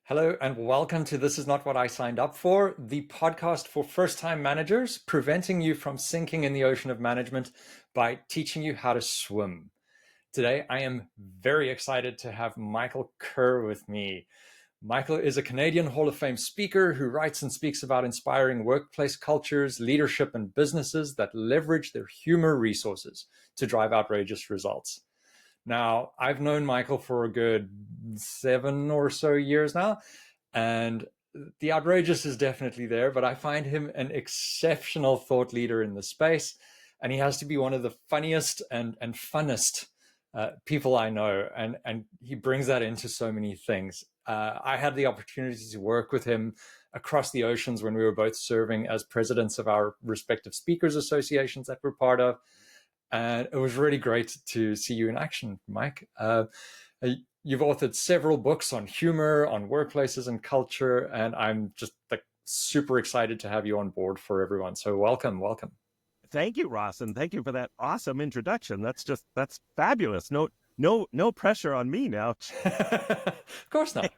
Hello and welcome to This Is Not What I Signed Up For, the podcast for first-time managers, preventing you from sinking in the ocean of management by teaching you how to swim. Today, I am very excited to have Michael Kerr with me. Michael is a Canadian Hall of Fame speaker who writes and speaks about inspiring workplace cultures, leadership, and businesses that leverage their humor resources to drive outrageous results. Now, I've known Michael for a good 7 or so years now, and the outrageous is definitely there, but I find him an exceptional thought leader in the space, and he has to be one of the funniest and funnest people I know, and he brings that into so many things. I had the opportunity to work with him across the oceans when we were both serving as presidents of our respective speakers associations that we're part of. And it was really great to see you in action, Mike. You've authored several books on humor, on workplaces and culture, and I'm just super excited to have you on board for everyone. So welcome. Thank you, Ross, and thank you for that awesome introduction. That's fabulous. No pressure on me now. Of course not.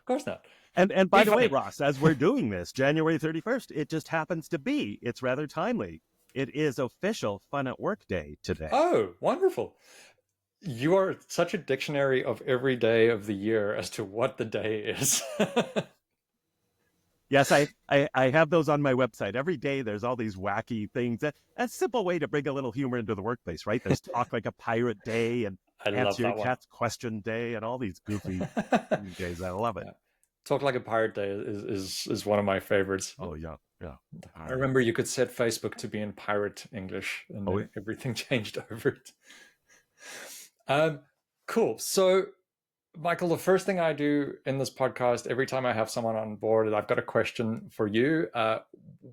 And by the way, Ross, as we're doing this, January 31st, it just happens to be. It's rather timely. It is official Fun at Work Day today. Oh, wonderful. You are such a dictionary of every day of the year as to what the day is. Yes, I have those on my website. Every day there's all these wacky things. That's a simple way to bring a little humor into the workplace, right? There's Talk Like a Pirate Day and Answer Your Cat's Question Day and all these goofy days. I love it. Yeah. Talk Like a Pirate Day is one of my favorites. Oh, yeah. I remember you could set Facebook to be in pirate English, and everything changed over it. Cool. So, Michael, the first thing I do in this podcast, every time I have someone on board, I've got a question for you.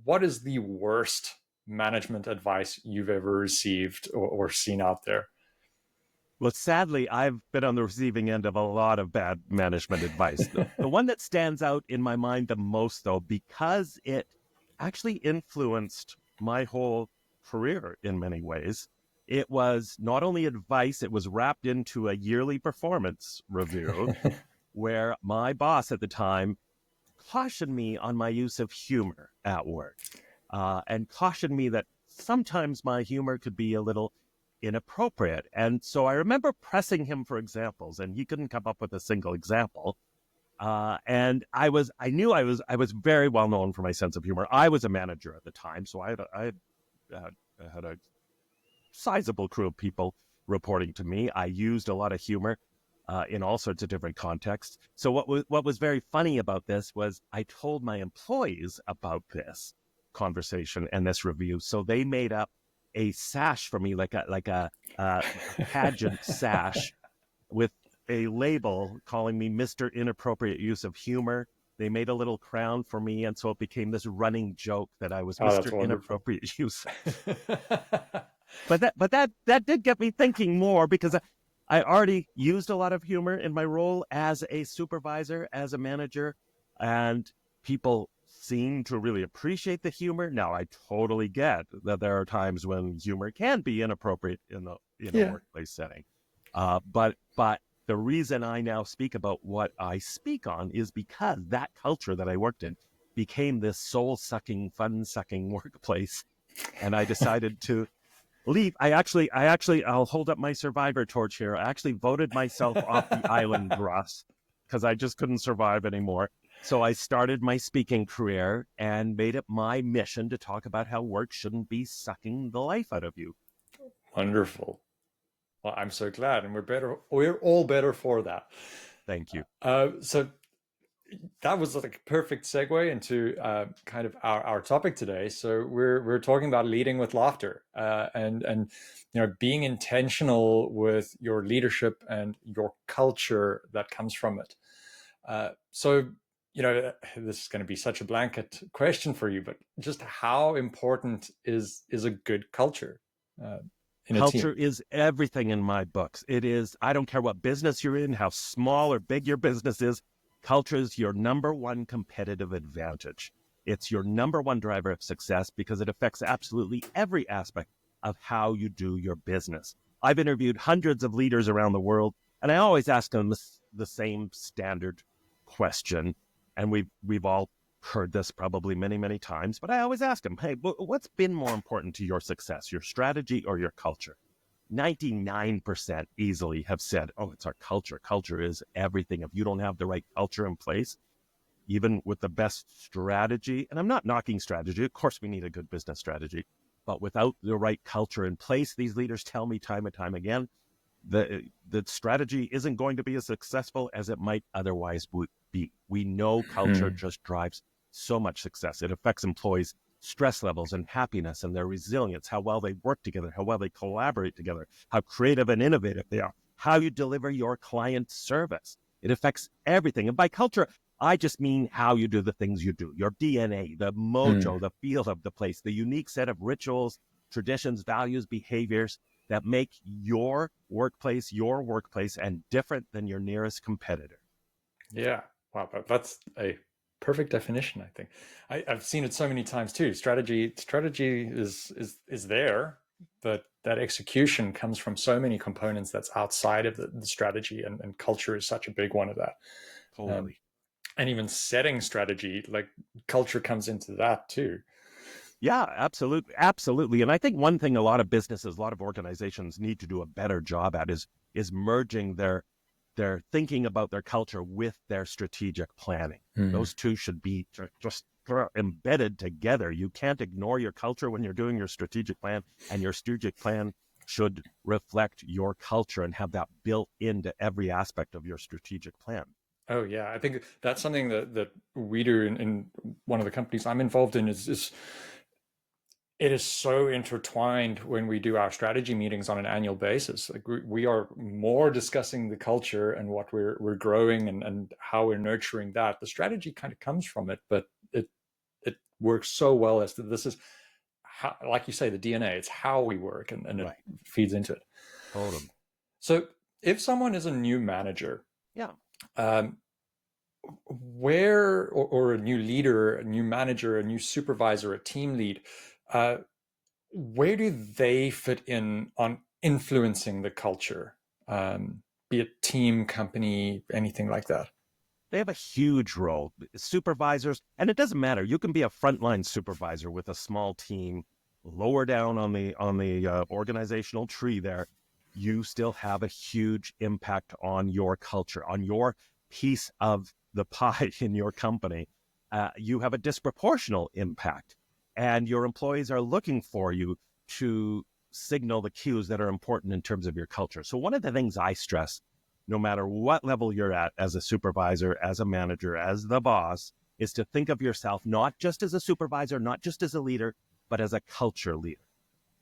What is the worst management advice you've ever received or seen out there? Well, sadly, I've been on the receiving end of a lot of bad management advice. The one that stands out in my mind the most, though, because it actually influenced my whole career in many ways, it was not only advice, it was wrapped into a yearly performance review where my boss at the time cautioned me on my use of humor at work and cautioned me that sometimes my humor could be a little inappropriate. And so I remember pressing him for examples, and he couldn't come up with a single example. And I knew I was very well known for my sense of humor. I was a manager at the time, so I had a sizable crew of people reporting to me. I used a lot of humor in all sorts of different contexts. So what was very funny about this was I told my employees about this conversation and this review, so they made up a sash for me, like a pageant sash with a label calling me Mr. Inappropriate Use of Humor. They made a little crown for me, and so it became this running joke that I was Mr. Inappropriate Use. But that did get me thinking more, because I already used a lot of humor in my role as a supervisor, as a manager, and people seem to really appreciate the humor. Now, I totally get that there are times when humor can be inappropriate in a workplace setting. But the reason I now speak about what I speak on is because that culture that I worked in became this soul-sucking, fun-sucking workplace, and I decided to leave. I'll hold up my survivor torch here. I actually voted myself off the island, Ross, because I just couldn't survive anymore. So I started my speaking career and made it my mission to talk about how work shouldn't be sucking the life out of you. Wonderful. Well, I'm so glad, and we're all better for that. Thank you. So that was like a perfect segue into kind of our topic today. So we're talking about leading with laughter, and being intentional with your leadership and your culture that comes from it. So this is going to be such a blanket question for you, but just how important is a good culture? Culture is everything in my books. It is, I don't care what business you're in, how small or big your business is, culture is your number one competitive advantage. It's your number one driver of success because it affects absolutely every aspect of how you do your business. I've interviewed hundreds of leaders around the world, and I always ask them the same standard question. And we've all heard this probably many, many times, but I always ask them, hey, what's been more important to your success, your strategy or your culture? 99% easily have said, oh, it's our culture. Culture is everything. If you don't have the right culture in place, even with the best strategy, and I'm not knocking strategy, of course we need a good business strategy, but without the right culture in place, these leaders tell me time and time again, the strategy isn't going to be as successful as it might otherwise be. We know culture just drives so much success. It affects employees' stress levels and happiness and their resilience, how well they work together, how well they collaborate together, how creative and innovative they are, how you deliver your client service. It affects everything. And by culture, I just mean how you do the things you do, your DNA, the mojo, the feel of the place, the unique set of rituals, traditions, values, behaviors that make your workplace and different than your nearest competitor. Yeah. Wow. That's a perfect definition, I think. I've seen it so many times too. Strategy is there, but that execution comes from so many components that's outside of the strategy, and culture is such a big one of that. Totally. And even setting strategy, like culture comes into that too. Yeah, absolutely. Absolutely. And I think one thing a lot of businesses, a lot of organizations need to do a better job at is merging their thinking about their culture with their strategic planning. Those two should be just embedded together. You can't ignore your culture when you're doing your strategic plan, and your strategic plan should reflect your culture and have that built into every aspect of your strategic plan. Oh yeah, I think that's something that we do in one of the companies I'm involved in is it is so intertwined when we do our strategy meetings on an annual basis. Like we are more discussing the culture and what we're growing and how we're nurturing that. The strategy kind of comes from it, but it works so well as this is how, like you say, the DNA. It's how we work, and it Right. feeds into it. Totally. So if someone is a new manager, Yeah. Where or a new leader, a new manager, a new supervisor, a team lead, uh, where do they fit in on influencing the culture, be it team, company, anything like that? They have a huge role. Supervisors, and it doesn't matter. You can be a frontline supervisor with a small team, lower down on the organizational tree. There, you still have a huge impact on your culture, on your piece of the pie in your company. You have a disproportional impact, and your employees are looking for you to signal the cues that are important in terms of your culture. So one of the things I stress, no matter what level you're at as a supervisor, as a manager, as the boss, is to think of yourself not just as a supervisor, not just as a leader, but as a culture leader.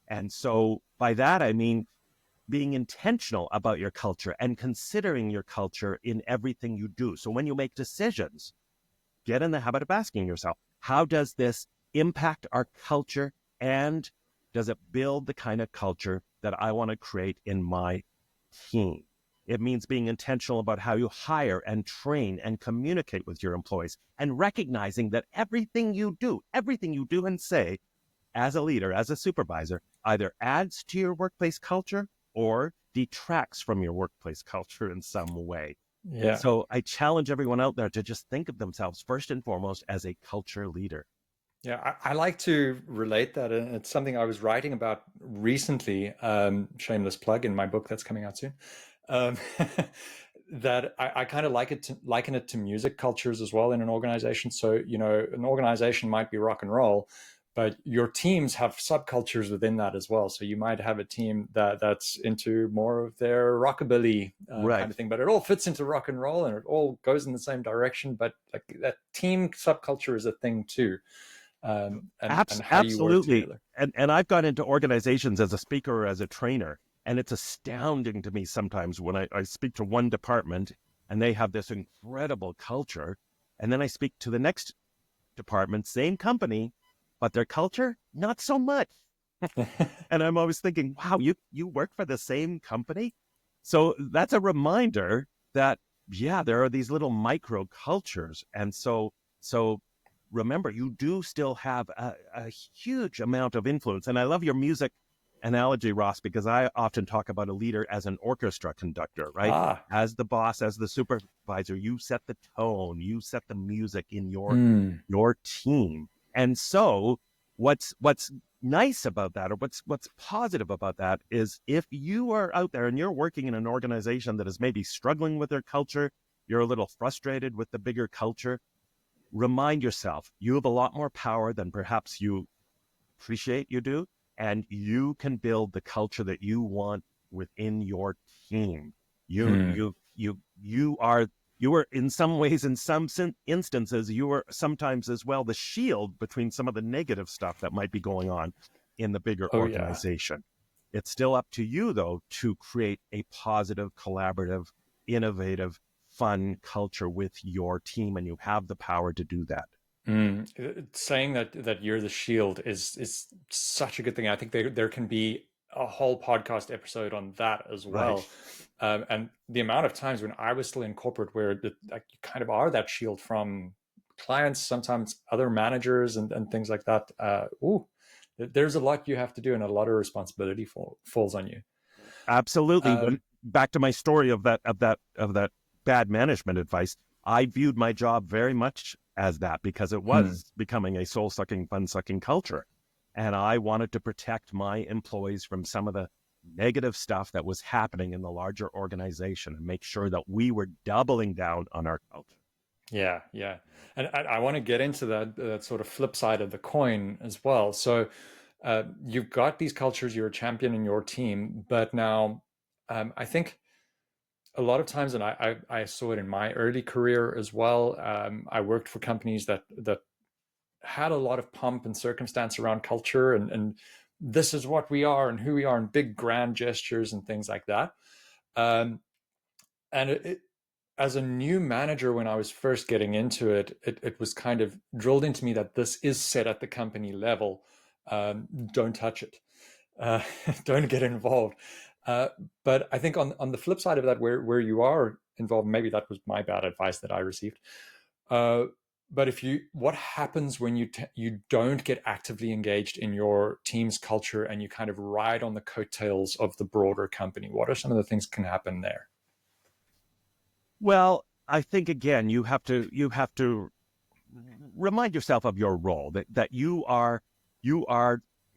And so by that, I mean being intentional about your culture and considering your culture in everything you do. So when you make decisions, get in the habit of asking yourself, how does this impact our culture, and does it build the kind of culture that I want to create in my team? It means being intentional about how you hire and train and communicate with your employees, and recognizing that everything you do and say as a leader, as a supervisor, either adds to your workplace culture or detracts from your workplace culture in some way. Yeah. So I challenge everyone out there to just think of themselves first and foremost as a culture leader. Yeah, I like to relate that, and it's something I was writing about recently. Shameless plug in my book that's coming out soon. Um, that I kind of liken it to music cultures as well in an organization. So an organization might be rock and roll, but your teams have subcultures within that as well. So you might have a team that's into more of their rockabilly Right. kind of thing, but it all fits into rock and roll and it all goes in the same direction. But like that team subculture is a thing too. And how you work Absolutely. together. And I've gone into organizations as a speaker or as a trainer, and it's astounding to me sometimes when I speak to one department and they have this incredible culture, and then I speak to the next department, same company, but their culture, not so much. And I'm always thinking, wow, you work for the same company? So that's a reminder that, yeah, there are these little micro cultures. And so remember, you do still have a huge amount of influence. And I love your music analogy, Ross, because I often talk about a leader as an orchestra conductor, right? Ah, As the boss, as the supervisor, you set the tone, you set the music in mm, your team. And so what's nice about that, or what's positive about that, is if you are out there and you're working in an organization that is maybe struggling with their culture, you're a little frustrated with the bigger culture, remind yourself you have a lot more power than perhaps you appreciate you do, and you can build the culture that you want within your team. You mm, you you you are you are in some ways, in some instances, you are sometimes as well the shield between some of the negative stuff that might be going on in the bigger oh yeah. organization. It's still up to you, though, to create a positive, collaborative, innovative, fun culture with your team, and you have the power to do that. Saying that you're the shield is such a good thing. I think there can be a whole podcast episode on that as Right. well. And the amount of times when I was still in corporate where like you kind of are that shield from clients, sometimes other managers and things like that. There's a lot you have to do and a lot of responsibility falls on you. Absolutely. When Um, back to my story of that bad management advice, I viewed my job very much as that, because it hmm, was becoming a soul-sucking, fun-sucking culture. And I wanted to protect my employees from some of the negative stuff that was happening in the larger organization and make sure that we were doubling down on our culture. yeah, yeah. And I want to get into that sort of flip side of the coin as well. So you've got these cultures, you're a champion in your team, but now I think a lot of times, and I saw it in my early career as well. I worked for companies that had a lot of pomp and circumstance around culture and this is what we are and who we are and big grand gestures and things like that. Um, and as a new manager, when I was first getting into it was kind of drilled into me that this is set at the company level. Don't touch it. Uh, don't get involved. Uh, but I think on the flip side of that, where you are involved, maybe that was my bad advice that I received. Uh, but what happens when you don't get actively engaged in your team's culture and you kind of ride on the coattails of the broader company? What are some of the things can happen there? Well, I think again, you have to remind yourself of your role, that you are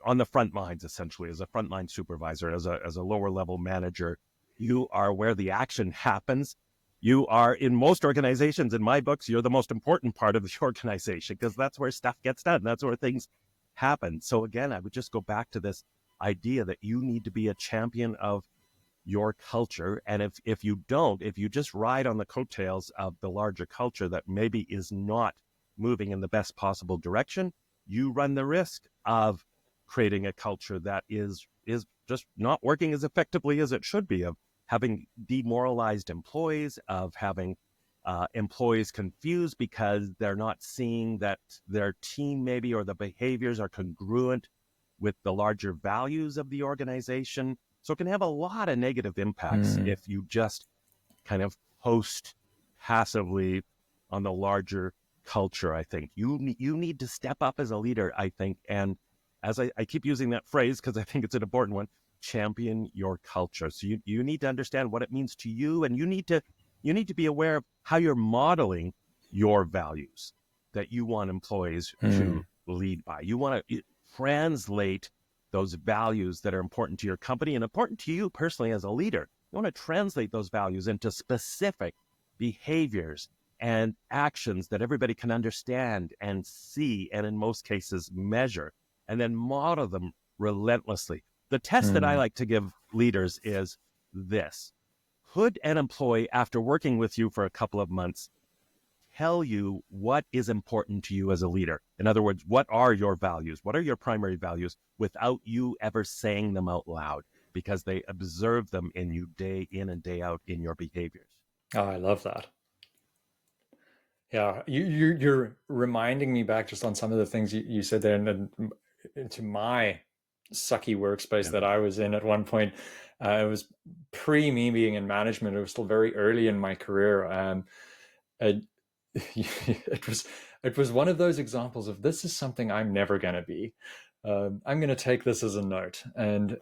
on the front lines, essentially, as a frontline supervisor, as a lower level manager. You are where the action happens. You are, in most organizations, in my books, you're the most important part of the organization, because that's where stuff gets done. That's where things happen. So again, I would just go back to this idea that you need to be a champion of your culture. And if you don't, if you just ride on the coattails of the larger culture that maybe is not moving in the best possible direction, you run the risk of creating a culture that is just not working as effectively as it should be, of having demoralized employees, of having employees confused because they're not seeing that their team maybe, or the behaviors are congruent with the larger values of the organization. So it can have a lot of negative impacts Mm, if you just kind of host passively on the larger culture. I think you need to step up as a leader, I think. And as I keep using that phrase because I think it's an important one, champion your culture. So you need to understand what it means to you, and you need to be aware of how you're modeling your values that you want employees to mm, lead by. You want to translate those values that are important to your company and important to you personally as a leader. You want to translate those values into specific behaviors and actions that everybody can understand and see, and in most cases measure, and then model them relentlessly. The test that I mm, like to give leaders is this: could an employee, after working with you for a couple of months, tell you what is important to you as a leader? In other words, what are your values? What are your primary values, without you ever saying them out loud, because they observe them in you day in and day out in your behaviors? oh, I love that. Yeah, you're reminding me back just on some of the things you said there, and into my sucky workspace Yeah. that I was in at one point. It was pre me being in management. It was still very early in my career. Uh, it was one of those examples of this is something I'm never going to be. I'm going to take this as a note. And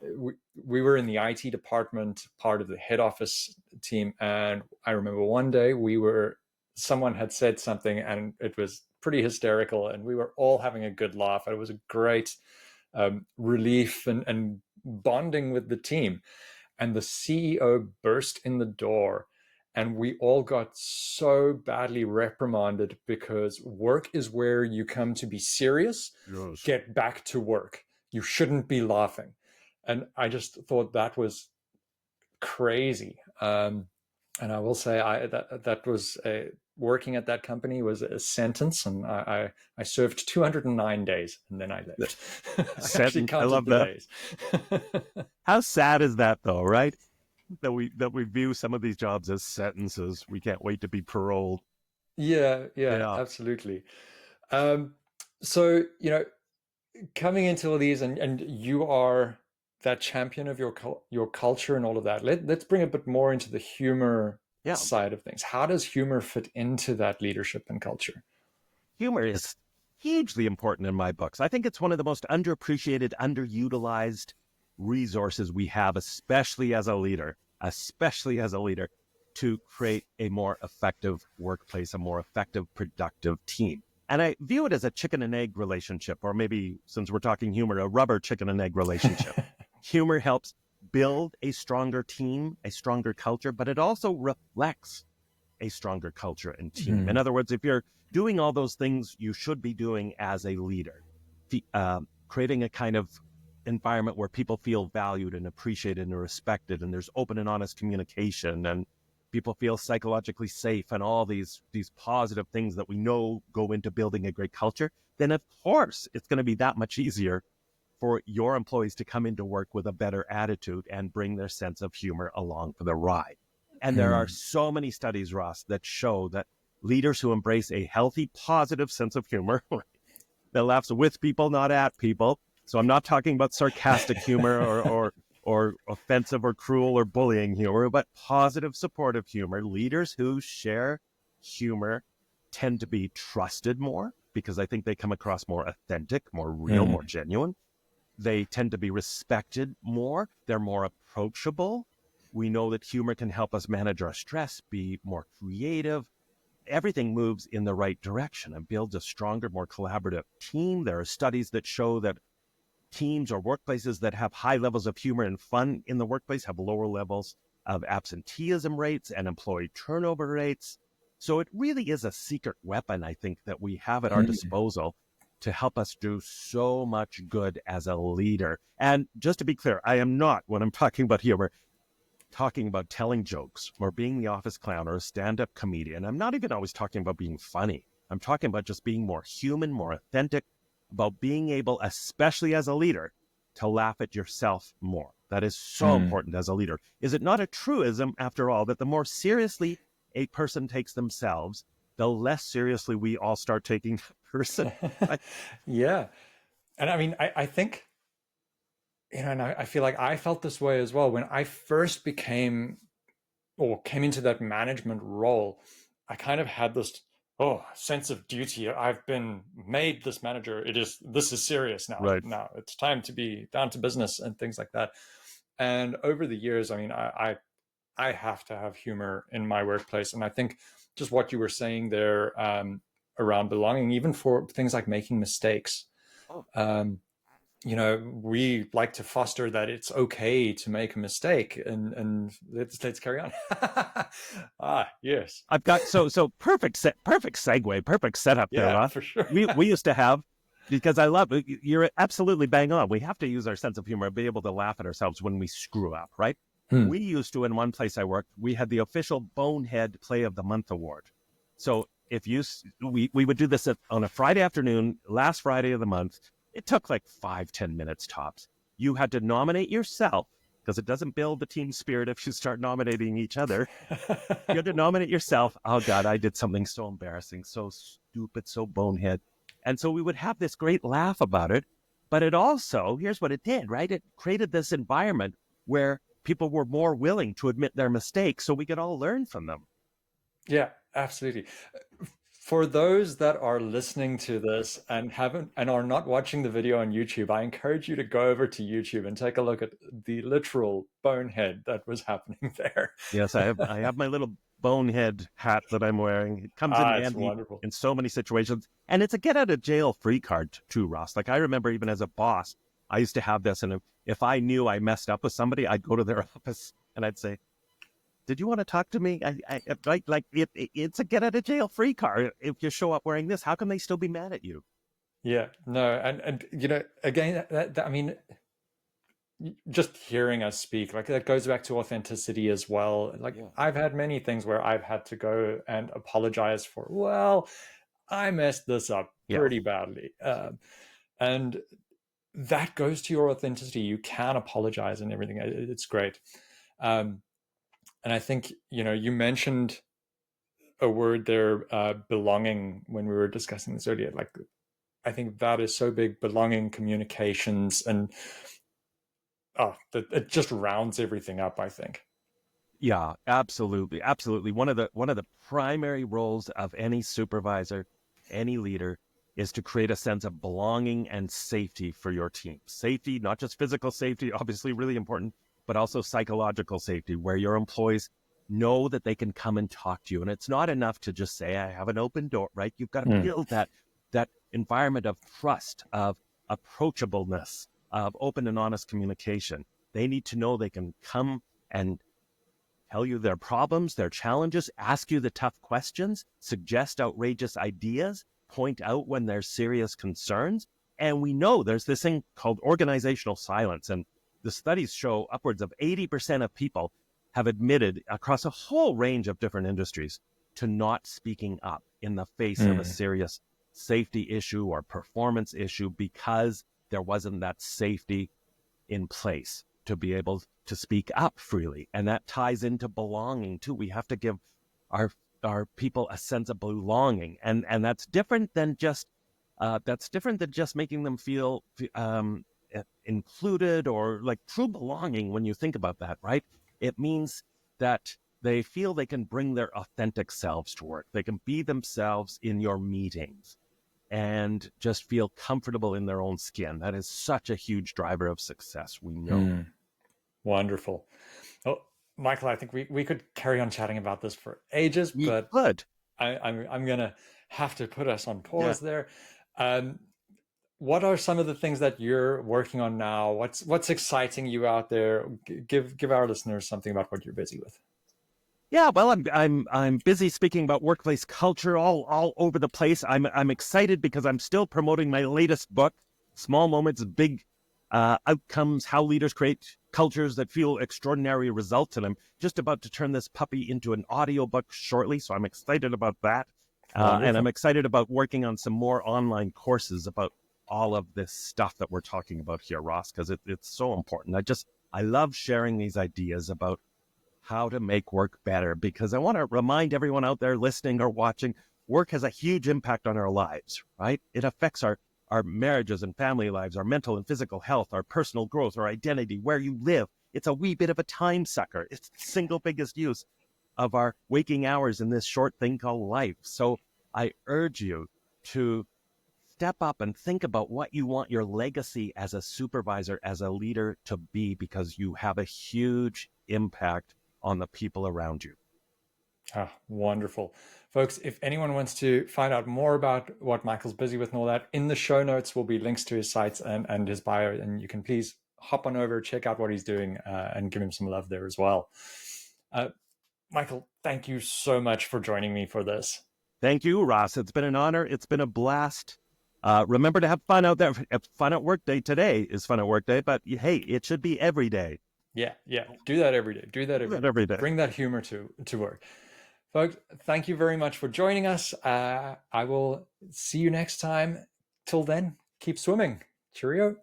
we were in the IT department, part of the head office team. And I remember one day someone had said something and it was pretty hysterical. And we were all having a good laugh. It was a great relief and bonding with the team. And the CEO burst in the door and we all got so badly reprimanded because work is where you come to be serious. Yes. Get back to work. You shouldn't be laughing. And I just thought that was crazy. And I will say that was working at that company was a sentence, and I served 209 days, and then I left. I actually counted I love the that. days. How sad is that, though, right? That we view some of these jobs as sentences. We can't wait to be paroled. Yeah, Yeah. absolutely. So, coming into all these, and you are that champion of your culture and all of that. Let's bring a bit more into the humor Yeah. side of things. How does humor fit into that leadership and culture? Humor is hugely important in my books. I think it's one of the most underappreciated, underutilized resources we have, especially as a leader, to create a more effective workplace, a more effective, productive team. And I view it as a chicken and egg relationship, or maybe, since we're talking humor, a rubber chicken and egg relationship. Humor helps build a stronger team, a stronger culture, but it also reflects a stronger culture and team. In other words, if you're doing all those things you should be doing as a leader, creating a kind of environment where people feel valued and appreciated and respected, and there's open and honest communication, and people feel psychologically safe, and all these positive things that we know go into building a great culture, then of course it's going to be that much easier for your employees to come into work with a better attitude and bring their sense of humor along for the ride. And there are so many studies, Ross, that show that leaders who embrace a healthy, positive sense of humor that laughs with people, not at people. So I'm not talking about sarcastic humor or offensive or cruel or bullying humor, but positive, supportive humor. Leaders who share humor tend to be trusted more because I think they come across more authentic, more real, more genuine. They tend to be respected more. They're more approachable. We know that humor can help us manage our stress, be more creative. Everything moves in the right direction and builds a stronger, more collaborative team. There are studies that show that teams or workplaces that have high levels of humor and fun in the workplace have lower levels of absenteeism rates and employee turnover rates. So it really is a secret weapon, I think, that we have at our disposal to help us do so much good as a leader. And just to be clear, I am not, when I'm talking about humor, talking about telling jokes or being the office clown or a stand-up comedian. I'm not even always talking about being funny. I'm talking about just being more human, more authentic, about being able, especially as a leader, to laugh at yourself more. That is so important as a leader. Is it not a truism, after all, that the more seriously a person takes themselves, the less seriously we all start taking the person? Yeah. And I mean, I think, and I feel like I felt this way as well when I first came into that management role. I kind of had this sense of duty. I've been made this manager. This is serious now. Right. Now it's time to be down to business and things like that. And over the years, I mean, I have to have humor in my workplace, and I think just what you were saying there around belonging, even for things like making mistakes. Um, we like to foster that it's okay to make a mistake, and let's carry on. Yes. I've got so perfect segue, perfect setup there, Yeah, Ross. for sure. We used to have, because I love it, you're absolutely bang on. We have to use our sense of humor, be able to laugh at ourselves when we screw up, right? We used to, in one place I worked, we had the official Bonehead Play of the Month award. So we would do this on a Friday afternoon, last Friday of the month. It took like 5-10 minutes tops. You had to nominate yourself, because it doesn't build the team spirit if you start nominating each other. You had to nominate yourself. Oh, God, I did something so embarrassing, so stupid, so bonehead. And so we would have this great laugh about it. But it also, here's what it did, right? It created this environment where people were more willing to admit their mistakes so we could all learn from them. Yeah, absolutely. For those that are listening to this and haven't and are not watching the video on YouTube, I encourage you to go over to YouTube and take a look at the literal bonehead that was happening there. Yes, I have my little bonehead hat that I'm wearing. It comes in It's handy wonderful. in so many situations. And it's a get out of jail free card too, Ross. Like I remember even as a boss, I used to have this. And if I knew I messed up with somebody, I'd go to their office and I'd say, did you want to talk to me? It's a get out of jail free card. If you show up wearing this, how can they still be mad at you? Yeah, no, and again, I mean, just hearing us speak, like that goes back to authenticity as well. Like I've had many things where I've had to go and apologize for, well, I messed this up pretty badly. And that goes to your authenticity. You can apologize and everything. It's great. And I think, you mentioned a word there, belonging, when we were discussing this earlier. Like, I think that is so big, belonging, communications, and it just rounds everything up, I think. Yeah, absolutely. Absolutely. One of the primary roles of any supervisor, any leader, is to create a sense of belonging and safety for your team. Safety, not just physical safety, obviously really important, but also psychological safety, where your employees know that they can come and talk to you. And it's not enough to just say, I have an open door, right? You've got to build that environment of trust, of approachableness, of open and honest communication. They need to know they can come and tell you their problems, their challenges, ask you the tough questions, suggest outrageous ideas, point out when there's serious concerns. And we know there's this thing called organizational silence. And the studies show upwards of 80% of people have admitted across a whole range of different industries to not speaking up in the face of a serious safety issue or performance issue because there wasn't that safety in place to be able to speak up freely. And that ties into belonging too. We have to give our people a sense of belonging. And that's different than just making them feel included, or like true belonging. When you think about that, right? It means that they feel they can bring their authentic selves to work. They can be themselves in your meetings and just feel comfortable in their own skin. That is such a huge driver of success, we know. Wonderful. Oh, Michael, I think we could carry on chatting about this for ages, but I'm going to have to put us on pause there. What are some of the things that you're working on now? What's exciting you out there? Give our listeners something about what you're busy with. Yeah, well, I'm busy speaking about workplace culture all over the place. I'm excited because I'm still promoting my latest book, Small Moments, Big Outcomes: How Leaders Create Cultures That Fuel Extraordinary Results. And I'm just about to turn this puppy into an audiobook shortly, so I'm excited about that. And I'm excited about working on some more online courses about all of this stuff that we're talking about here, Ross, because it's so important. I love sharing these ideas about how to make work better, because I want to remind everyone out there listening or watching, work has a huge impact on our lives, right? It affects our marriages and family lives, our mental and physical health, our personal growth, our identity, where you live. It's a wee bit of a time sucker. It's the single biggest use of our waking hours in this short thing called life. So I urge you to step up and think about what you want your legacy as a supervisor, as a leader to be, because you have a huge impact on the people around you. Wonderful. Folks, if anyone wants to find out more about what Michael's busy with and all that, in the show notes will be links to his sites and his bio, and you can please hop on over, check out what he's doing, and give him some love there as well. Michael, thank you so much for joining me for this. Thank you, Ross. It's been an honor. It's been a blast. Remember to have fun out there. Fun at work day today is fun at work day, but hey, it should be every day. Yeah. Do that every day. Do that every day. Bring that humor to work. Folks, thank you very much for joining us. I will see you next time. Till then, keep swimming. Cheerio.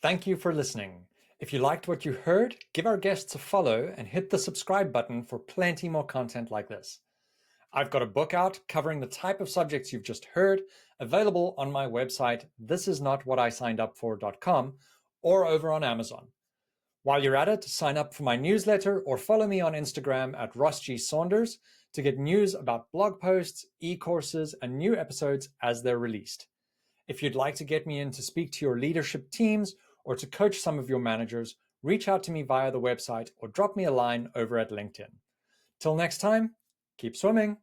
Thank you for listening. If you liked what you heard, give our guests a follow and hit the subscribe button for plenty more content like this. I've got a book out covering the type of subjects you've just heard, available on my website, thisisnotwhatsignedupfor.com, or over on Amazon. While you're at it, sign up for my newsletter or follow me on Instagram at Ross G. Saunders to get news about blog posts, e-courses, and new episodes as they're released. If you'd like to get me in to speak to your leadership teams or to coach some of your managers, reach out to me via the website or drop me a line over at LinkedIn. Till next time, keep swimming.